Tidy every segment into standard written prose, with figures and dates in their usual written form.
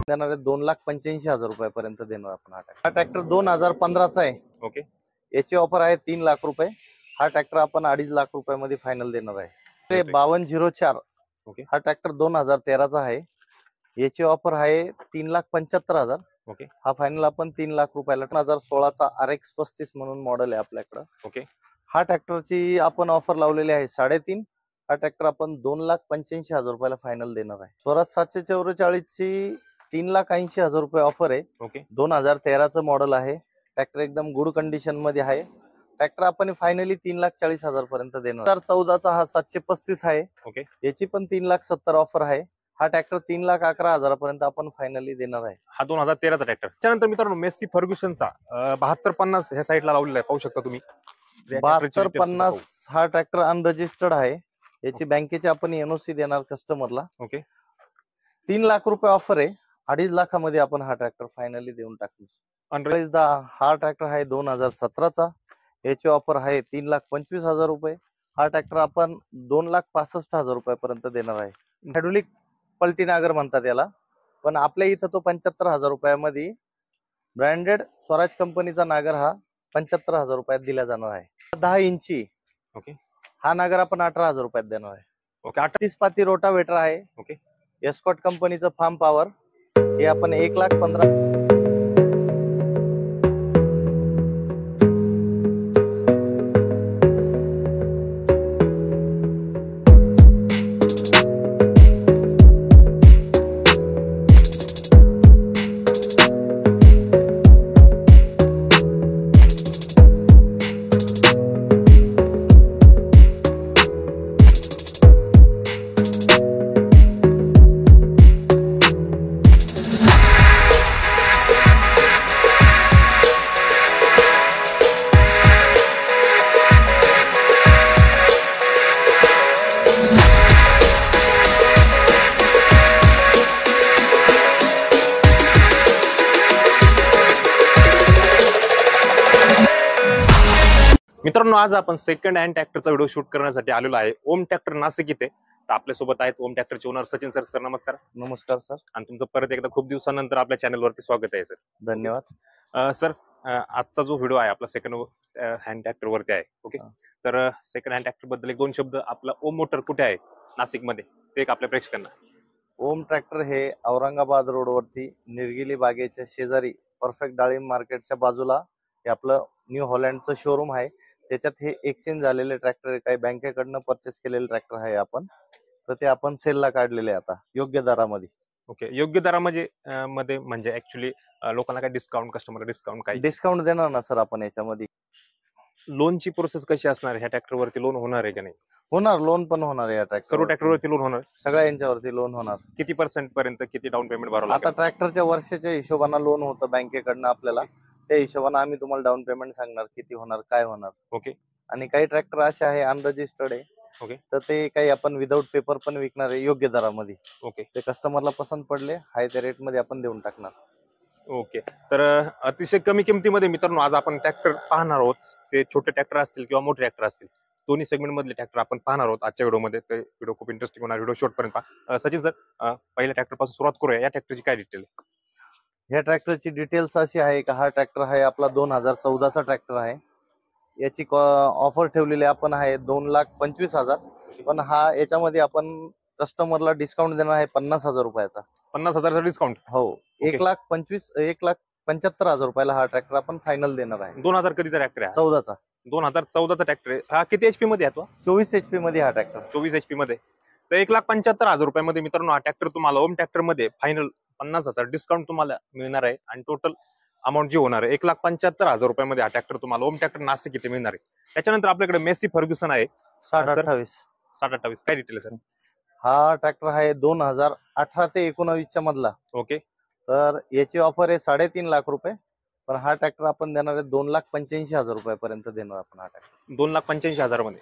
देणार आहे 2,85,000 रुपयापर्यंत देणार आपण हा ट्रॅक्टर 2015चा आहे. ओके, याची ऑफर आहे 3 लाख रुपये. हा ट्रॅक्टर आपण 2.5 लाख रुपयामध्ये फायनल देणार आहे. 5204 ओके, हा ट्रॅक्टर 2013चा आहे. याची ऑफर आहे 3,75,000. ओके, हा फायनल आपण 3 लाख रुपयाला. 2016चा RX 35 म्हणून मॉडेल आहे आपल्याकडे. ओके, हा ट्रॅक्टरची आपण ऑफर लावलेली आहे 3.5. हा ट्रॅक्टर आपण 2,85,000 रुपयाला फायनल देणार आहे. स्वराज 744 ची 3,80,000 रुपये ऑफर आहे. ओके, 2013चं मॉडेल आहे. ट्रॅक्टर एकदम गुड कंडिशन मध्ये आहे. ट्रॅक्टर आपण फायनली 3,40,000 पर्यंत देणार. 2014चा हा 735 आहे. ओके, याची पण 3,70,000 ऑफर आहे. हा ट्रॅक्टर 3,11,000 पर्यंत आपण फायनली देणार आहे. हा 2013चा ट्रॅक्टर. त्यानंतर मित्रांनो मेसी फर्ग्युसनचा 7250 ह्या साईडला लावलेला आहे, पाहू शकता तुम्ही. 7250 हा ट्रॅक्टर अनरजिस्टर्ड आहे. याची बँकेची आपण NOC देणार कस्टमरला. ओके, 3 लाख रुपये ऑफर आहे. 2.5 लाखामध्ये आपण हा ट्रॅक्टर फायनली देऊन टाकू. हा ट्रॅक्टर आहे 2017चा. याची ऑफर आहे 3,25,000 रुपये. हा ट्रॅक्टर आपण 2,65,000 रुपयापर्यंत देणार आहे. हायड्रोलिक पल्टीनागर म्हणतात याला, पण आपल्या इथं तो 75,000 रुपयामध्ये ब्रँडेड स्वराज कंपनीचा नागर हा 75,000 रुपयात दिला जाणार आहे. 10 इंची ओके, हा नागर आपण 18,000 रुपयात देणार आहे. ओके, 38 पाती रोटावेटर आहे. ओके, एस्कॉट कंपनीचं फार्म पॉवर हे आपण 1,15,000. मित्रांनो आज आपण सेकंड हँड ट्रॅक्टरचा व्हिडिओ शूट करण्यासाठी आलेलो आहे ओम ट्रॅक्टर नाशिक इथे. तर आपल्या सोबत आहेत ओम ट्रॅक्टरचे ओनर सचिन सर. सर नमस्कार. नमस्कार सर. आणि तुमचं परत एकदा खूप दिवसानंतर आपल्या चॅनलवरती स्वागत आहे सर. धन्यवाद. सर आजचा जो व्हिडिओ आहे आपला सेकंड हँड ट्रॅक्टर वरती आहे. ओके, तर सेकंड हँड ट्रॅक्टर बद्दल एक दोन शब्द. आपला ओम मोटर कुठे आहे नाशिक मध्ये ते एक आपल्या प्रेक्षकांना. ओम ट्रॅक्टर हे औरंगाबाद रोड वरती निर्गिली बागेच्या शेजारी परफेक्ट डाळिंब मार्केटच्या बाजूला हे आपलं न्यू हॉलँडचं शोरूम आहे. त्याच्यात हे एक्सचेंज झालेले ट्रॅक्टर काही बँकेकडनं परचेस केलेले ट्रॅक्टर आहे आपण. तर ते आपण सेलला काढलेले आता योग्य दरामध्ये. ओके, योग्य दरामध्ये म्हणजे ऍक्च्युली लोकांना काय डिस्काउंट, कस्टमर डिस्काउंट काय डिस्काउंट देणार ना सर आपण याच्यामध्ये. लोनची प्रोसेस कशी असणार? ह्या ट्रॅक्टर वरती लोन होणार आहे का नाही? होणार, लोन पण होणार या ट्रॅक्टर. सर्व ट्रॅक्टर वरती लोन होणार? सगळ्या यांच्यावरती लोन होणार. किती % पर्यंत किती डाऊन पेमेंट भरावं आता ट्रॅक्टरच्या वर्षाच्या हिशोबाने लोन होतं बँकेकडनं आपल्याला. त्या हिशोबाने आम्ही तुम्हाला डाऊन पेमेंट सांगणार किती होणार, काय होणार. ओके, आणि काही ट्रॅक्टर असे आहे अनरजिस्टर्ड आहे. ओके, तर ते काही आपण विदाऊट पेपर पण विकणार आहे योग्य दरामध्ये. ओके, ते कस्टमरला पसंत पडले हाय त्या रेट मध्ये आपण देऊन टाकणार. ओके. तर अतिशय कमी किमतीमध्ये मित्रांनो आज आपण ट्रॅक्टर पाहणार आहोत. ते छोटे ट्रॅक्टर असतील किंवा मोठे ट्रॅक्टर असतील, दोन्ही सेगमेंट मधले ट्रॅक्टर आपण पाहणार आहोत आजच्या व्हिडिओमध्ये. ते व्हिडिओ खूप इंटरेस्टिंग होणार. व्हिडिओ शॉर्ट पर्यंत पहा. सचिन सर, पहिल्या ट्रॅक्टर पासून सुरुवात करूया. या ट्रॅक्टरची काय डिटेल? ह्या ट्रॅक्टरची डिटेल्स अशी आहे का हा ट्रॅक्टर आहे आपला 2014चा ट्रॅक्टर आहे. याची ऑफर ठेवलेली आपण आहे 2,25,000. पण हा याच्यामध्ये आपण कस्टमरला डिस्काउंट देणार आहे 50,000 रुपयाचा. 50,000चा डिस्काउंट? हो, 1,75,000 रुपयाला हा ट्रॅक्टर आपण फायनल देणार आहे. 2000 कधीचा ट्रॅक्टर आहे? 14चा. 2014चा ट्रॅक्टर आहे. हा किती HP मध्ये आहे? 24 HP मध्ये हा ट्रॅक्टर. 24 HP मध्ये. तर 1,75,000 रुपयामध्ये मित्रांनो हा ट्रॅक्टर तुम्हाला ओम ट्रॅक्टर मध्ये फायनल 50,000 डिस्काउंट तुम्हाला मिळणार आहे. आणि टोटल अमाऊंट जी होणार आहे 1,75,000 रुपयामध्ये हा ट्रॅक्टर तुम्हाला ओम ट्रॅक्टर नाशिक इथे मिळणार आहे. त्याच्यानंतर आपल्याकडे मेसी फर्ग्युसन आहे 728. काय डिटेल आहे सर? हा ट्रॅक्टर आहे 2018 ते 19च्या मधला. ओके, तर याची ऑफर आहे 3.5 लाख रुपये. पण हा ट्रॅक्टर आपण देणार आहे 2,85,000 रुपयापर्यंत देणार आपण हा ट्रॅक्टर. 2,85,000 मध्ये.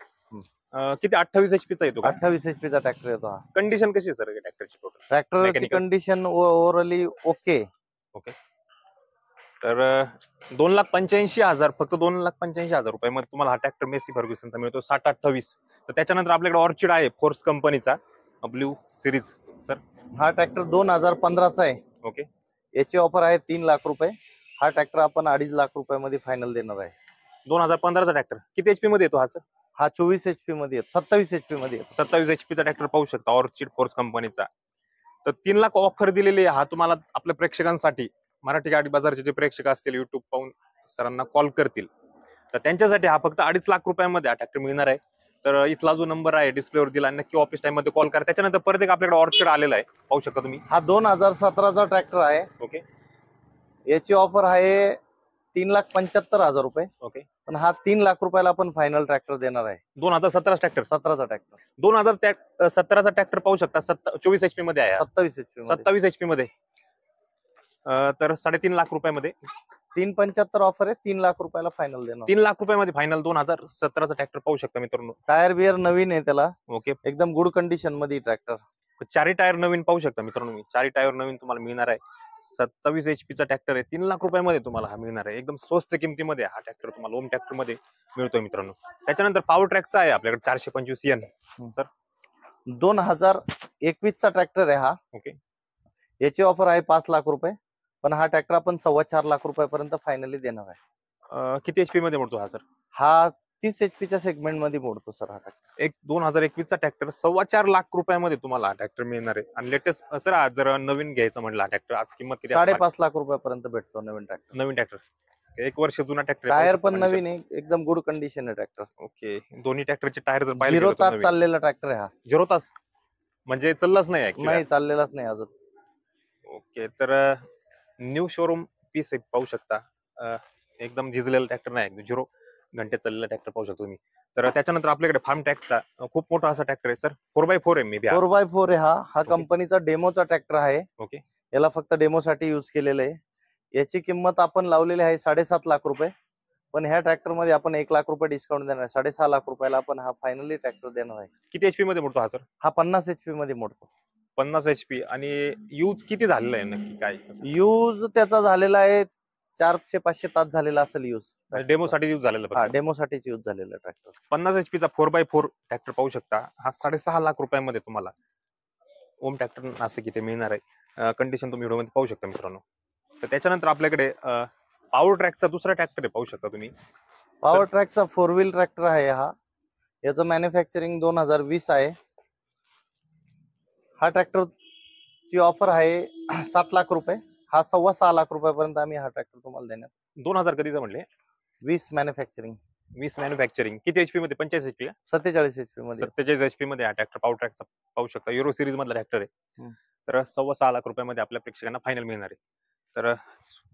किती 28 HP चा येतो? 28 HP चा ट्रॅक्टर येतो हा. कंडिशन कशी आहे सर ट्रॅक्टरची? टोटल ट्रॅक्टरची कंडिशन ओव्हरऑली ओके. ओके, तर 2,85,000 फक्त 2,85,000 रुपयामध्ये तुम्हाला हा ट्रॅक्टर मेसी फर्ग्युसनचा मिळतो 728. तर त्याच्यानंतर आपल्याकडे ऑर्चिड आहे फोर्स कंपनीचा ब्ल्यू सिरीज. सर हा ट्रॅक्टर 2015चा आहे. ओके. याची ऑफर आहे 3,00,000 रुपये. हा ट्रॅक्टर आपण 2.5 लाख रुपयामध्ये फायनल देणार आहे. 2015चा ट्रॅक्टर किती एचपी मध्ये येतो हा सर? हा 24 HP मध्ये येतो, 27 HP मध्ये येतो. 27 एचपीचा ट्रॅक्टर पाहू शकता ऑर्चिड फोर्स कंपनीचा. तर 3,00,000 ऑफर दिलेली आहे. हा तुम्हाला आपल्या प्रेक्षकांसाठी, मराठी गाडी बाजारचे जे प्रेक्षक असतील युट्यूब पाहून सरांना कॉल करतील, तर त्यांच्यासाठी हा फक्त 2.5 लाख रुपयामध्ये हा ट्रॅक्टर मिळणार आहे. तर इथला जो नंबर आहे डिस्प्लेवर दिला, नक्की ऑफिस टाइम मध्ये कॉल करा. त्याच्यानंतर परत एक आपल्याकडे ऑर्चिड आलेला आहे, पाहू शकता तुम्ही. हा 2017चा ट्रॅक्टर आहे. ओके. याची ऑफर आहे 3,75,000 रुपये. ओके. पण हा 3,00,000 रुपयाला आपण फायनल ट्रॅक्टर देणार आहे. 2017 ट्रॅक्टर, 17चा ट्रॅक्टर. 2017चा ट्रॅक्टर पाहू शकता. 24 एचपी मध्ये आहे, 27 HP 27 एचपी मध्ये. तर 3.5 लाख रुपयामध्ये 3,75 ऑफर आहे. 3,00,000 रुपयाला फायनल देणार. 3,00,000 रुपयामध्ये फायनल 2017चा ट्रॅक्टर पाहू शकता मित्रांनो. टायर बियर नवीन आहे त्याला, ओके. एकदम गुड कंडिशन मध्ये ट्रॅक्टर. चारही टायर नवीन पाहू शकता मित्रांनो. मी चारही टायर नवीन तुम्हाला मिळणार आहे. 27 एचपीचा ट्रॅक्टर आहे. 3,00,000 रुपयामध्ये तुम्हाला हा मिळणार आहे. एकदम स्वस्त किमतीमध्ये हा ट्रॅक्टर तुम्हाला ओम ट्रॅक्टर मध्ये मिळतोय मित्रांनो. त्याच्यानंतर पॉवर ट्रॅकचा आहे आपल्याकडे 425 एन. सर 2021चा ट्रॅक्टर आहे हा. ओके. याची ऑफर आहे 5,00,000 रुपये. पण हा ट्रॅक्टर आपण 4.25 लाख रुपयापर्यंत फायनली देणार आहे. किती एचपी मध्ये मोडतो हा सर? हा 30 HP सेगमेंट मध्ये मोडतो सर हा ट्रॅक्टर. 2021चा ट्रॅक्टर 4.25 लाख रुपयामध्ये तुम्हाला हा ट्रॅक्टर मिळणार आहे. आणि लेटेस्ट सर आज जर नवीन घ्यायचा म्हणला ट्रॅक्टर, आज किंमत किती? 5.5 लाख रुपयापर्यंत भेटतो नवीन ट्रॅक्टर. नवीन ट्रॅक्टर, 1 वर्ष जुना ट्रॅक्टर. टायर पण नवीन आहे, एकदम गुड कंडिशन आहे ट्रॅक्टर. ओके. दोन्ही ट्रॅक्टरचे टायर जर पाहिले 0 तास चाललेला ट्रॅक्टर आहे हा. 0 तास म्हणजे चाललाच नाही? नाही, चाललेलाच नाही अजून. ओके. तर न्यू शोरूम पीस पाहू शकता. एकदम झिजलेला ट्रॅक्टर नाही, 0 घंटे चाललेला ट्रॅक्टर पाहू शकतो तुम्ही. तर त्याच्यानंतर आपल्याकडे फार्म ट्रॅकचा खूप मोठा असा ट्रॅक्टर आहे सर. 4x4 आहे. मी 4x4 आहे हा कंपनीचा डेमोचा ट्रॅक्टर आहे. ओके. याला फक्त डेमोसाठी युज केलेलं आहे. याची किंमत आपण लावलेली आहे 7.5 लाख रुपये. पण ह्या ट्रॅक्टर मध्ये आपण 1 लाख रुपये डिस्काउंट देणार आहे. 6.5 लाख रुपयाला आपण हा फायनली ट्रॅक्टर देणार आहे. किती एचपी मध्ये मोडतो हा सर? हा 50 HP मध्ये मोडतो. 50 एचपी. आणि यूज किती झालेला आहे नक्की काय? यूज त्याचा झालेला आहे 400-500 तास झालेला असेल यूज. डेमोसाठी यूज झालेला? हा, डेमोसाठीच यूज झालेला ट्रॅक्टर. 50 एचपीचा 4x4 ट्रॅक्टर पाहू शकता. हा 6.5 लाख रुपयामध्ये तुम्हाला ओम ट्रॅक्टर नाशिक इथे मिळणार आहे. कंडिशन तुम्ही व्हिडिओ मध्ये पाहू शकता मित्रांनो. तर त्याच्यानंतर आपल्याकडे पॉवर ट्रॅकचा दुसरा ट्रॅक्टर आहे, पाहू शकता तुम्ही. पॉवर ट्रॅकचा 4 व्हील ट्रॅक्टर आहे हा. याचं मॅन्युफॅक्चरिंग 2020 आहे. हा ट्रॅक्टर ची ऑफर आहे 7 लाख रुपये. हा 6.25 लाख रुपयापर्यंत आम्ही हा ट्रॅक्टर तुम्हाला देणार. 2000 कधीचा म्हणले? 20 मॅन्युफॅक्चरिंग. 20 मॅन्युफॅक्चरिंग. किती एचपी मध्ये? 45 एचपी का? 47 HP मध्ये. 47 एचपी मध्ये हा ट्रॅक्टर पॉवर ट्रॅकचा पाहू शकता. युरो सिरीज मधला ट्रॅक्टर आहे. तर 6.25 लाख रुपयामध्ये आपल्या प्रेक्षकांना फायनल मिळणार आहे. तर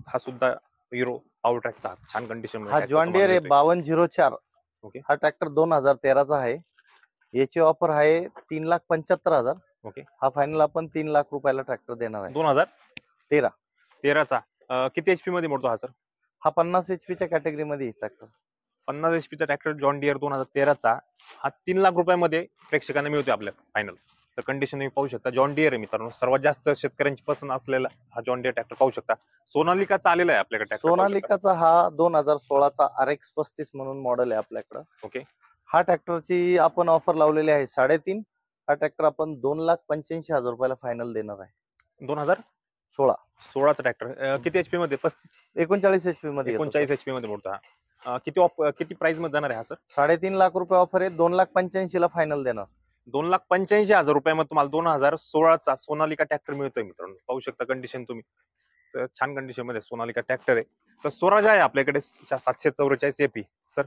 हा सुद्धा युरो पॉवर ट्रॅकचा छान कंडिशन मध्ये. हा जॉन डियर आहे 5204. ओके. हा ट्रॅक्टर 2013चा आहे. याची ऑफर आहे 3,75,000. ओके. हा फायनल आपण 3 लाख रुपयाला ट्रॅक्टर देणार आहे. 2013चा. किती एचपी मध्ये मोडतो हा सर? हा 50 HP च्या कॅटेगरी मध्ये ट्रॅक्टर. 50 एचपीचा ट्रॅक्टर जॉन डियर 2013चा हा 3 लाख रुपयामध्ये प्रेक्षकांना मिळतोय आपल्या फायनल. तर कंडिशन तुम्ही पाहू शकता. जॉन डियर आहे मित्रांनो. सर्वात जास्त शेतकऱ्यांची पसंत असलेला हा जॉन डियर ट्रॅक्टर पाहू शकता. सोनालिकाचा आलेला आहे आपल्याकडे ट्रॅक्टर. सोनालिकाचा हा 2016चा RX 35 म्हणून मॉडेल आहे आपल्याकडे. ओके. हा ट्रॅक्टरची आपण ऑफर लावलेली आहे 3.5. हा ट्रॅक्टर आपण 2,85,000 रुपयाला फायनल देणार आहे. 2016चा ट्रॅक्टर. किती एचपी मध्ये? 35. 39 HP मध्ये. 39 एचपी मध्ये मोडतो हा. किती प्राइस मध्ये जाणार आहे हा सर? 3.5 लाख रुपये ऑफर आहे. 2,85,000 ला फायनल देणार. 2,85,000 रुपयामध्ये तुम्हाला 2016चा सोनालिका ट्रॅक्टर मिळतोय मित्रांनो. पाहू शकता कंडिशन तुम्ही. तर छान कंडिशन मध्ये सोनालिका ट्रॅक्टर आहे. तर स्वराज आहे आपल्याकडे 744 AP. सर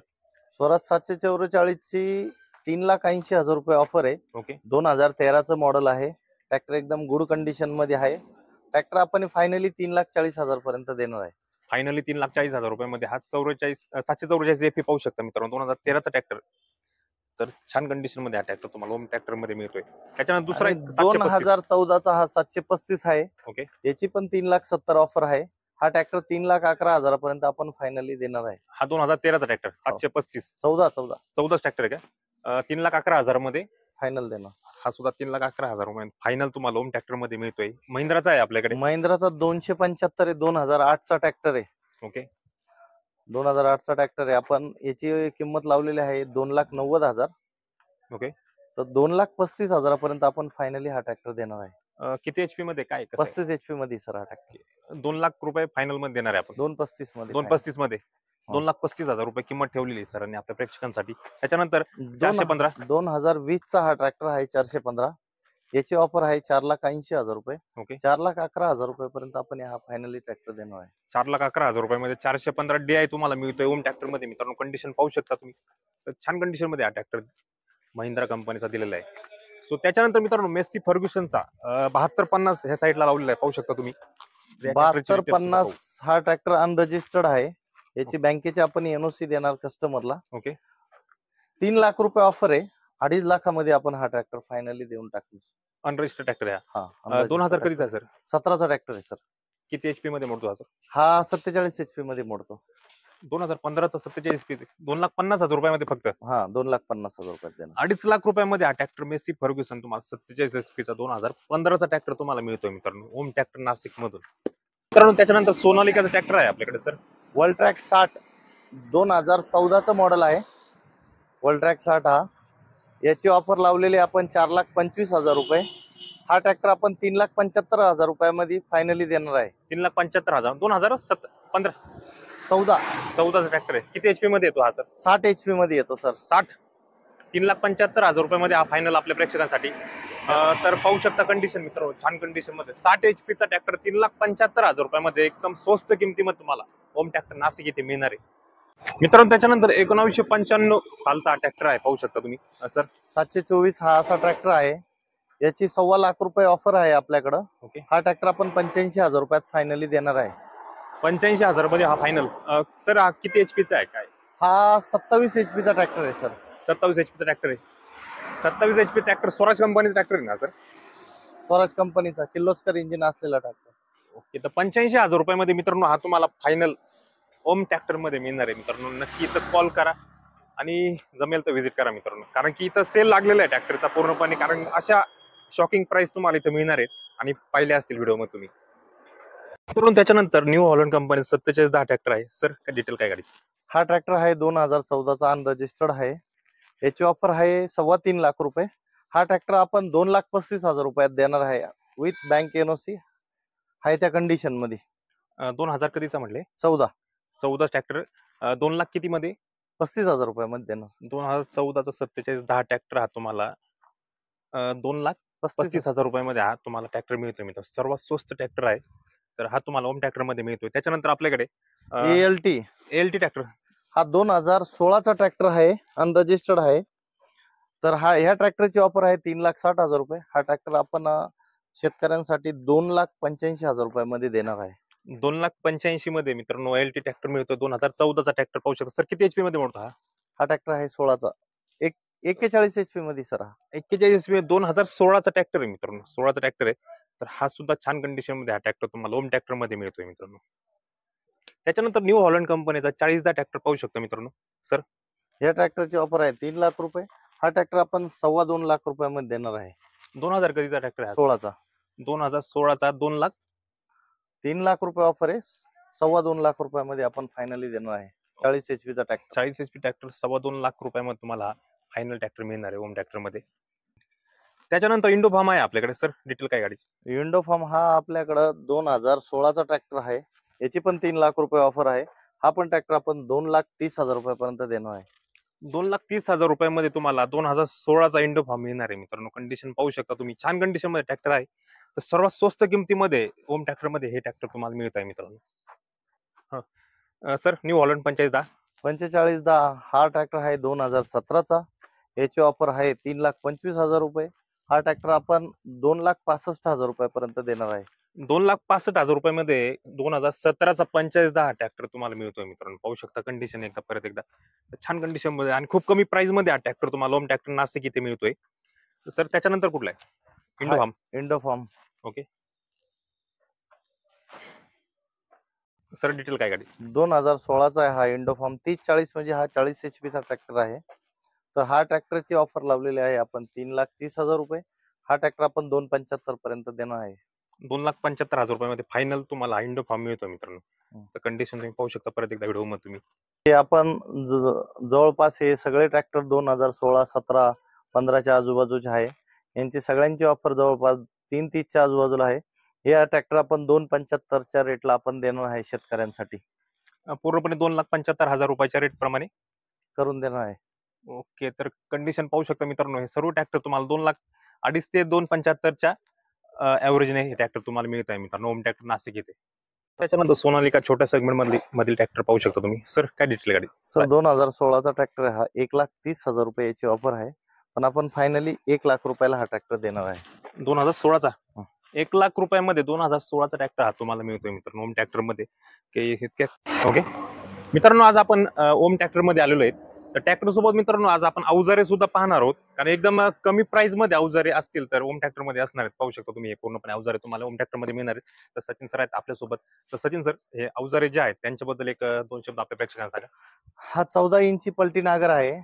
स्वराज 744 ची 3,80,000 रुपये ऑफर आहे. ओके. 2013चं मॉडेल आहे. ट्रॅक्टर एकदम गुड कंडिशन मध्ये आहे. ट्रॅक्टर आपण फायनली 3,40,000 पर्यंत देणार आहे. फायनली 3,40,000 रुपयामध्ये हा 744 AP पाहू शकता मित्रांनो. 2013चा ट्रॅक्टर. तर छान कंडिशन मध्ये हा ट्रॅक्टर तुम्हाला ओम ट्रॅक्टर मध्ये मिळतोय. त्याच्यानंतर दुसरा 2014चा हा 735 आहे. ओके. याची पण 3,70,000 ऑफर आहे. हा ट्रॅक्टर 3,11,000 पर्यंत आपण फायनली देणार आहे. हा 2013चा ट्रॅक्टर 735. 14 ट्रॅक्टर आहे का? 3,11,000 मध्ये फायनल देणार. हा सुद्धा 3,11,000 रुपये फायनल तुम्हाला ओम ट्रॅक्टर मध्ये मिळतोय. महिंद्राचा आहे आपल्याकडे. महिंद्राचा 275 आहे. 2008चा ट्रॅक्टर आहे. ओके. 2008चा ट्रॅक्टर आहे. आपण याची किंमत लावलेली आहे 2,90,000. ओके. तर 2,35,000 आपण फायनली हा ट्रॅक्टर देणार आहे. किती HP मध्ये काय कसं 35 HP मध्ये सर हा ट्रॅक्टर. 2 लाख रुपये फायनल मध्ये देणार आहे आपण. 2,35 मध्ये 2,35 मध्ये हो. 2,35,000 रुपये किंमत ठेवलेली आहे सरांनी आपल्या प्रेक्षकांसाठी. त्याच्यानंतर 415 2020 चा हा ट्रॅक्टर आहे 415. याची ऑफर आहे 4,80,000 रुपये. ओके 4,11,000 रुपयापर्यंत आपण हा फायनली ट्रॅक्टर देणार आहे. 4,11,000 रुपयामध्ये 415 DI तुम्हाला मिळतोय ओम ट्रॅक्टर मध्ये. मित्रांनो कंडिशन पाहू शकता तुम्ही, तर छान कंडिशन मध्ये हा ट्रॅक्टर महिंद्रा कंपनीचा दिलेला आहे. सो त्याच्यानंतर मित्रांनो मेस्सी फर्ग्युसनचा 7250 ह्या साईडला लावलेला आहे, पाहू शकता तुम्ही. 7250 हा ट्रॅक्टर अनरजिस्टर्ड आहे. याची बँकेची आपण NOC देणार कस्टमरला. ओके 3 लाख रुपये ऑफर आहे. 2.5 लाखामध्ये आपण हा ट्रॅक्टर फायनली देऊन टाकू. अनरजिस्टर्ड ट्रॅक्टर आहे हा 2000 कधीचा आहे सर? 17चा ट्रॅक्टर आहे सर. किती HP मध्ये मोडतो हा सर? हा 47 HP मध्ये मोडतो. 2015चा 47 HP 2,50,000 रुपयामध्ये फक्त. हा 2,50,000 रुपयात देणार. 2.5 लाख रुपयामध्ये हा ट्रॅक्टर मेस्सी फर्ग्युसन तुम्हाला 47 HP चा 2015चा ट्रॅक्टर तुम्हाला मिळतोय मित्रांनो ओम ट्रॅक्टर नाशिक मधून. मित्रांनो त्याच्यानंतर सोनालिकाचा ट्रॅक्टर आहे आपल्याकडे सर. वर्ल्ड ट्रॅक 60 2014चा मॉडेल आहे. वर्ल्ड ट्रॅक 60 हा. याची ऑफर लावलेली आपण 4,25,000 रुपये. हा ट्रॅक्टर आपण 3,75,000 रुपयामध्ये फायनली देणार आहे. 3,75,000 2015 14चा ट्रॅक्टर आहे. किती HP मध्ये येतो हा सर? 60 HP मध्ये येतो सर. 60 3,75,000 रुपयामध्ये हा फायनल आपल्या प्रेक्षकांसाठी. तर पाहू शकता कंडिशन मित्रांनो छान कंडिशन मध्ये 60 HP चा ट्रॅक्टर 3,75,000 रुपयामध्ये एकदम स्वस्त किमतीमध्ये तुम्हाला ओम ट्रॅक्टर नाशिक येथे मिळणार आहे मित्रांनो. त्याच्यानंतर 1995 सालचा ट्रॅक्टर आहे, पाहू शकता तुम्ही सर. 724 हा असा ट्रॅक्टर आहे. याची 1.25 लाख रुपये ऑफर आहे आपल्याकडं. ओके हा ट्रॅक्टर आपण 85,000 रुपयात फायनली देणार आहे. 85,000 मध्ये हा फायनल. सर हा किती HP चा आहे काय? हा 27 HP चा ट्रॅक्टर आहे सर. 27 HP चा ट्रॅक्टर आहे. 27 HP ट्रॅक्टर स्वराज कंपनीचा ट्रॅक्टर आहे ना सर? स्वराज कंपनीचा किर्लोस्कर इंजिन असलेला ट्रॅक्टर. ओके तर 85,000 रुपयामध्ये मित्रांनो हा तुम्हाला फायनल ओम ट्रॅक्टर मध्ये मिळणार आहे मित्रांनो. नक्की इथं कॉल करा आणि जमेल तर व्हिजिट करा मित्रांनो, कारण की इथं सेल लागलेला आहे ट्रॅक्टरचा पूर्णपणे. कारण अशा शॉकिंग प्राइस तुम्हाला इथं मिळणार आहेत आणि पाहिले असतील व्हिडिओ मध्ये तुम्ही. मित्रांनो त्याच्यानंतर न्यू हॉलंड कंपनी 4710 ट्रॅक्टर आहे सर. काय डिटेल काय गाडीची? हा ट्रॅक्टर आहे 2014चा अनरजिस्टर्ड आहे. याची ऑफर आहे 3.25 लाख रुपये. हा ट्रॅक्टर आपण 2,35,000 रुपयात देणार आहे विथ बँक NOC आहे त्या कंडिशन मध्ये. 2000 कधीचा म्हटले? 14 ट्रॅक्टर 2 लाख किती मध्ये? 35,000 रुपयामध्ये देणार. 2014चा 4710 ट्रॅक्टर हा तुम्हाला 2,35,000 रुपयामध्ये हा तुम्हाला ट्रॅक्टर मिळतोय मित्र. सर्वात स्वस्त ट्रॅक्टर आहे, तर हा तुम्हाला ओम ट्रॅक्टर मध्ये मिळतोय. त्याच्यानंतर आपल्याकडे ALT ट्रॅक्टर. हा 2016चा ट्रॅक्टर आहे, अनरजिस्टर्ड आहे. तर ह्या ट्रॅक्टरची ऑफर आहे 3,60,000 रुपये. हा ट्रॅक्टर आपण शेतकऱ्यांसाठी 2,85,000 रुपयामध्ये देणार आहे. 2,85,000 मध्ये मित्रांनो ALT ट्रॅक्टर मिळतो. 2014चा ट्रॅक्टर पाहू शकता सर. किती HP मध्ये मोडतो हा? हा ट्रॅक्टर आहे 16चा 41 HP मध्ये सर. हा 41 HP 2016चा ट्रॅक्टर आहे मित्रांनो. 16चा ट्रॅक्टर आहे, तर हा सुद्धा छान कंडिशन मध्ये हा ट्रॅक्टर तुम्हाला ओम ट्रॅक्टर मध्ये मिळतोय मित्रांनो. त्याच्यानंतर न्यू हॉलंड कंपनीचा 4010 ट्रॅक्टर पाहू शकता मित्रांनो सर. या ट्रॅक्टरची ऑफर आहे 3 लाख रुपये. हा ट्रॅक्टर आपण 2.25 लाख रुपयामध्ये देणार आहे. 2000 कधीचा ट्रॅक्टर आहे? 16चा. 2016चा 2 लाख 3 लाख रुपये ऑफर आहे. 2.25 लाख रुपयामध्ये आपण फायनली देणार आहे. 40 HP चा ट्रॅक्टर. 40 HP ट्रॅक्टर 2.25 लाख रुपयामध्ये तुम्हाला फायनल ट्रॅक्टर मिळणार आहे ओम ट्रॅक्टर मध्ये. त्याच्यानंतर इंडोफार्म आहे आपल्याकडे सर. डिटेल काय गाडीची? इंडोफार्म हा आपल्याकडे 2016चा ट्रॅक्टर आहे. याची पण 3 लाख रुपये ऑफर आहे. हा पण ट्रॅक्टर आपण 2,30,000 रुपयापर्यंत देणार आहे. 2,30,000 रुपयामध्ये तुम्हाला 2016चा इंडोफार्म मिळणार आहे मित्रांनो. कंडिशन पाहू शकता तुम्ही, छान कंडिशन मध्ये ट्रॅक्टर आहे. तर सर्वात स्वस्त किमतीमध्ये ओम ट्रॅक्टर मध्ये हे ट्रॅक्टर तुम्हाला मिळत आहे मित्रांनो. सर न्यू हॉलंड 4510 हा ट्रॅक्टर आहे 2017चा. याची ऑफर आहे 3,25,000 रुपये. हा ट्रॅक्टर आपण 2,65,000 रुपयापर्यंत देणार आहे. 2,65,000 रुपयामध्ये 2017चा 4510 ट्रॅक्टर तुम्हाला मिळतोय मित्रांनो. पाहू शकता कंडिशन एकदा परत एकदा छान कंडिशन मध्ये आणि खूप कमी प्राइस मध्ये हा ट्रॅक्टर तुम्हाला ओम ट्रॅक्टर नाशिक इथे मिळतोय. सर त्याच्यानंतर कुठला आहे? इंडोफार्म. ओके सर डिटेल काय गाडी? 2016चा आहे हा इंडोफार्म. 3040 म्हणजे हा 40 HP चा ट्रॅक्टर आहे. तर हा ट्रॅक्टरची ऑफर लावलेली आहे आपण 3,30,000 रुपये. हा ट्रॅक्टर आपण 2,75,000 पर्यंत देणार आहे. 2,75,000 रुपयामध्ये फायनल तुम्हाला इंडोफार्म मिळतो मित्रांनो. तर कंडिशन तुम्ही पाहू शकता परत एकदा व्हिडिओ मध्ये तुम्ही. हे आपण जवळपास हे सगळे ट्रॅक्टर 2016, 17, 15च्या आजूबाजूचे आहे. यांची सगळ्यांची ऑफर जवळपास 330च्या आजूबाजूला आहे. हे ट्रॅक्टर आपण 275च्या रेटला आपण देणार आहे शेतकऱ्यांसाठी. पूर्णपणे 2,75,000 रुपयाच्या रेट प्रमाणे करून देणार आहे. ओके, तर कंडिशन पाहू शकता मित्रांनो, हे सर्व ट्रॅक्टर तुम्हाला 2,02,5 ते 2,75च्या ऍव्हरेजने हे ट्रॅक्टर तुम्हाला मिळत आहे मित्रांनो, ओम ट्रॅक्टर नाशिक येथे. त्याच्यानंतर सोनालिका छोट्या सेगमेंट मधील ट्रॅक्टर पाहू शकता तुम्ही. सर काय डिटेल गाडी? सर 2016चा ट्रॅक्टर हा 1,30,000 रुपये याची ऑफर आहे, पण आपण फायनली 1 लाख रुपयाला हा ट्रॅक्टर देणार आहे. 2016चा 1 लाख रुपयामध्ये 2016चा ट्रॅक्टर हा तुम्हाला मिळतोय मित्रांनो ओम ट्रॅक्टर मध्ये. ओके मित्रांनो, आज आपण ओम ट्रॅक्टर मध्ये आलेलो आहे. तर ट्रॅक्टर सोबत मित्रांनो आज आपण अवजारे सुद्धा पाहणार आहोत, कारण एकदम कमी प्राइस मध्ये अवजारे असतील तर ओम ट्रॅक्टर मध्ये असणार आहेत. पाहू शकता तुम्ही हे पूर्णपणे अवजारे तुम्हाला ओम ट्रॅक्टर मध्ये मिळणार आहेत. तर सचिन सर आहेत आपल्यासोबत. तर सचिन सर, हे अवजारे जे आहेत त्यांच्याबद्दल एक 2 शब्द आपल्या प्रेक्षकांना सांगा. हा 14 इंची पलटी नागर आहे.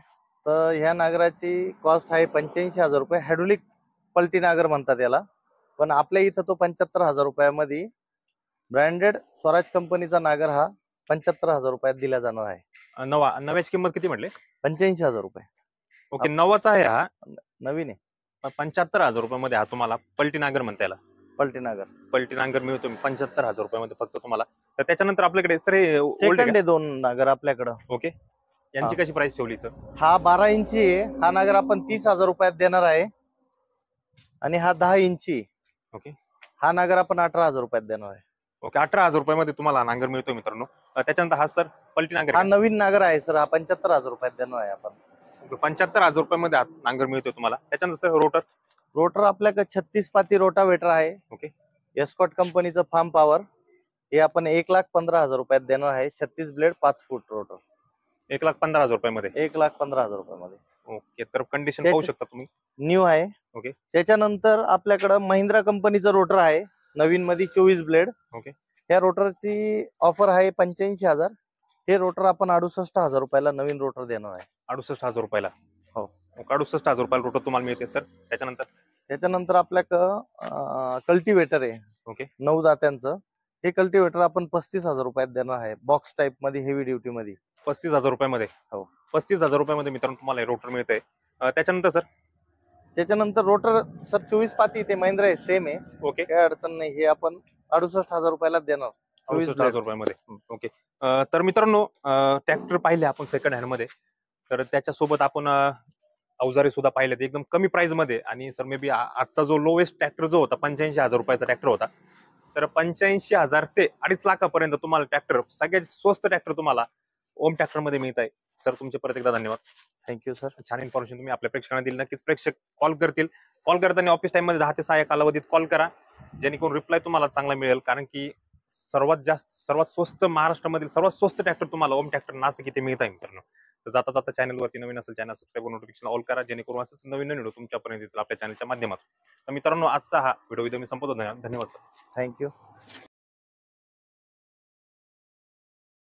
तर ह्या नागराची कॉस्ट आहे 85,000 रुपये. हायड्रोलिक पलटी नागर म्हणतात याला, पण आपल्या इथं तो 75,000 रुपयामध्ये ब्रँडेड स्वराज कंपनीचा नागर हा 75,000 रुपयात दिला जाणार आहे. नव्याची किंमत किती म्हटले? 85,000 रुपये. ओके, नवाचा आहे हा, नवीन आहे. 75,000 रुपयामध्ये हा तुम्हाला पलटी नागर म्हणता याला. पलटी नागर मिळतो 75,000 रुपयामध्ये फक्त तुम्हाला. तर त्याच्यानंतर आपल्याकडे सर हे सेकंड आहे 2 नागर आपल्याकडं. ओके, यांची कशी प्राइस ठेवली सर? हा 12 इंची आहे. हा नागर आपण 30,000 रुपयात देणार आहे. आणि हा 10 इंची. ओके, हा नागर आपण 18,000 रुपयात देणार आहे. ओके, 18,000 रुपयामध्ये तुम्हाला नागर मिळतोय मित्रांनो. त्याच्यानंतर हा सर पलटी नागर, हा नवीन नागर आहे सर. हा 75,000 रुपयात देणार आहे आपण. 75,000 रुपयामध्ये नांगर मिळतोय तुम्हाला. त्याच्यानंतर रोटर आपल्याकडे 36 पाती रोटावेटर आहे. ओके, एस्कॉट कंपनीचं फार्म पॉवर. हे आपण 1,15,000 रुपयात देणार आहे. 36 ब्लेड 5 फूट रोटर. 1,15,000 रुपयामध्ये. 1,15,000 रुपयामध्ये. ओके, तर कंडिशन पाहू शकता तुम्ही, न्यू आहे. ओके, त्याच्यानंतर आपल्याकडे महिंद्रा कंपनीचं रोटर आहे नवीन मध्ये 24 ब्लेड. ओके, या रोटरची ऑफर आहे 85,000. हे रोटर आपण 68,000 रुपयाला नवीन रोटर देणार आहे. 68,000 रुपयाला? हो, 68,000 रुपयाला रोटर तुम्हाला मिळते सर. त्याच्यानंतर आपल्याकडं कल्टिवेटर आहे. ओके, 9 दात्यांचं. हे कल्टिवेटर आपण 35,000 रुपयात देणार आहे, बॉक्स टाइप मध्ये, हेवी ड्युटी मध्ये. 35,000 रुपयामध्ये? हो, 35,000 रुपयामध्ये मित्रांनो तुम्हाला रोटर मिळतंय. त्याच्यानंतर सर? त्याच्यानंतर रोटर सर 24 पाती ते महिंद्रा आहे, सेम आहे. ओके, काय अडचण नाही. हे आपण 68,000 रुपयाला देणार. 64,000 रुपयामध्ये. ओके, तर मित्रांनो ट्रॅक्टर पाहिले आपण सेकंड हँड मध्ये, तर त्याच्यासोबत आपण अवजारे सुद्धा पाहिले एकदम कमी प्राइस मध्ये. आणि सर मे बी आजचा जो लोएस्ट ट्रॅक्टर जो होता 85,000 रुपयाचा ट्रॅक्टर होता, तर 85,000 ते 2.5 लाखापर्यंत तुम्हाला ट्रॅक्टर, सगळ्यात स्वस्त ट्रॅक्टर तुम्हाला ओम ट्रॅक्टर मध्ये मिळत आहे. सर तुमचे परत एकदा धन्यवाद. Thank you sir. छान इन्फॉर्मेशन तुम्ही आपल्या प्रेक्षकांना दिली. नक्कीच प्रेक्षक कॉल करतील. कॉल करताना ऑफिस टाइम मध्ये 10 ते 6 या कालावधीत कॉल करा, जेणेकरून रिप्लाय तुम्हाला चांगला मिळेल. कारण की सर्वात स्वस्त महाराष्ट्रामधील सर्वात स्वस्त ट्रॅक्टर तुम्हाला ओम ट्रॅक्टर नाशिक इथे मिळत आहे मित्रांनो. तर जाता चॅनलवरती नवीन असेल चॅनल सबस्क्राईब, नोटिफिकेशन ऑल करा, जेणेकरून असंच नवीन व्हिडिओ तुमच्यापर्यंत येतील आपल्या चॅनलच्या माध्यमातून. तर मित्रांनो आजचा हा व्हिडिओ इथे मी संपवतो. धन्यवाद सर. थँक्यू.